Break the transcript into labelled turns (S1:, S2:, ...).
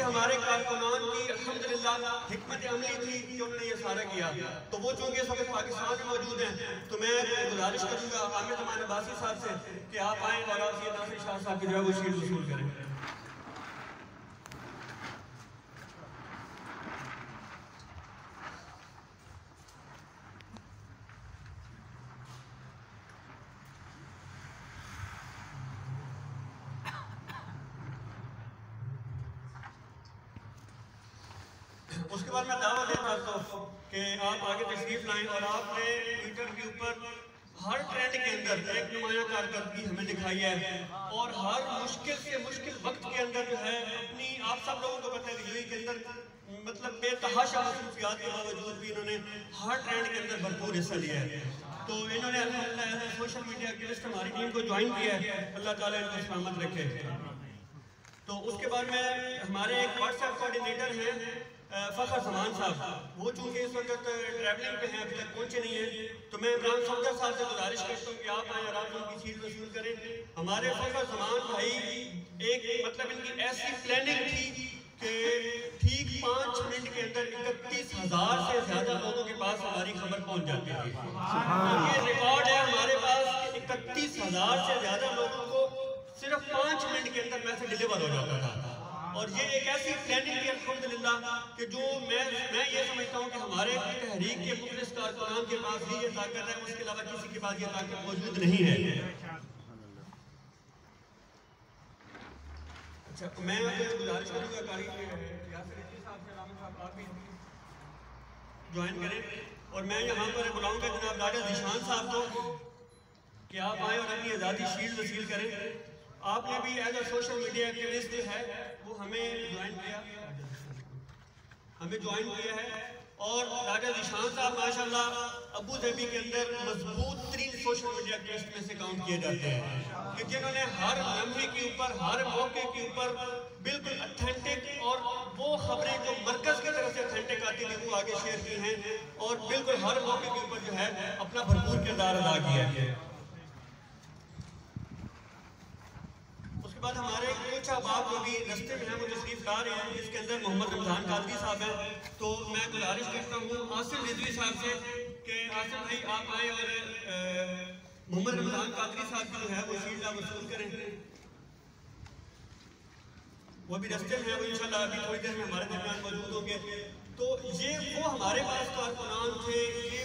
S1: हमारे कारकुनान की अल्हम्दुलिल्लाह हिकमत अमली थी कि उन्होंने ये सारा किया। तो वो चूंकि इस वक्त पाकिस्तान में मौजूद हैं, तो मैं गुजारिश करूंगा आमिर ज़मान अब्बासी साहब से कि आप आएँ और आप ये नासिर शाह साहब की जो है वो शील्ड वसूल करें। उसके बाद मैं दावा दे पाता हूँ कि आप आगे तशरीफ लाएं और आपने ट्विटर के ऊपर हर ट्रेंड के अंदर एक नुमाया कारकर्दगी हमें दिखाई है और हर मुश्किल से मुश्किल वक्त के अंदर जो है अपनी आप सब लोगों को पता है यूएई के अंदर मतलब बेतहाशा मसरूफियात के बावजूद भी इन्होंने हर ट्रेंड के अंदर भरपूर हिस्सा लिया है। तो इन्होंने अल्हम्दुलिल्लाह सोशल मीडिया एक्टिविस्ट हमारी टीम को ज्वाइन किया है, अल्लाह ताला इनको सलामत रखे। तो उसके बाद में हमारे एक व्हाट्सएप कोऑर्डिनेटर हैं फ़खर ज़मान साहब, वो चूँकि इस वक्त ट्रैवलिंग पे हैं, अभी तक पहुँचे नहीं हैं, तो मैं इमरान सफदर साहब से गुजारिश करता हूँ कि आप आएँ और आप उनकी शील्ड वसूल करें। हमारे फ़खर ज़मान भाई एक मतलब इनकी ऐसी प्लानिंग थी कि ठीक 5 मिनट के अंदर 31,000 से ज़्यादा लोगों के पास हमारी खबर पहुँच जाती थी। और ये रिकॉर्ड है हमारे पास कि 31,000 से ज़्यादा लोगों को सिर्फ 5 मिनट के अंदर मैसेज डिलीवर हो जाता था। और ये एक ऐसी प्लानिंग थी अल्हम्दुलिल्लाह कि जो मैं ये समझता हूँ कि हमारे तहरीक के मुखलिस कारकुनान के पास ही ये ताकत है, उसके अलावा किसी के पास ये ताकत मौजूद नहीं है। अच्छा, मैं गुजारिश करूँगा आप भी ज्वाइन करें और मैं यहाँ पर बुलाऊँगा जनाब राजा ज़ीशान साहब को कि आप आएँ और अपनी आज़ादी शील्ड वसील करें। आपने भी as a social media activist है वो हमें ज्वाइन किया है और राजा ज़ीशान साहब माशाल्लाह अबू धाबी के अंदर मजबूत तरीन सोशल मीडिया एक्टिविस्ट में से काउंट किए जाते हैं कि जिन्होंने हर लम्हे के ऊपर हर मौके के ऊपर बिल्कुल ऑथेंटिक और वो खबरें जो मरकज की तरफ से ऑथेंटिक आती थी वो आगे शेयर की हैं और बिल्कुल हर मौके के ऊपर जो है अपना भरपूर किरदार अदा किया है। उसके बाद हमारे कुछ अहबाब जो भी रस्ते में हैं वो तशरीफ ला रहे हैं, इसके अंदर मोहम्मद रमज़ान कादरी साहब हैं। तो मैं गुजारिश करता हूँ आसिम रिजवी साहब से कि आसिम भाई आप आए और मोहम्मद रमज़ान कादरी साहब की जो है वो शील्ड वसूल करें। वो अभी रस्ते में है, वो इंशाल्लाह अभी थोड़ी देर में हमारे दरमियान मौजूद होंगे। तो ये वो हमारे पास कारकुनान थे, ये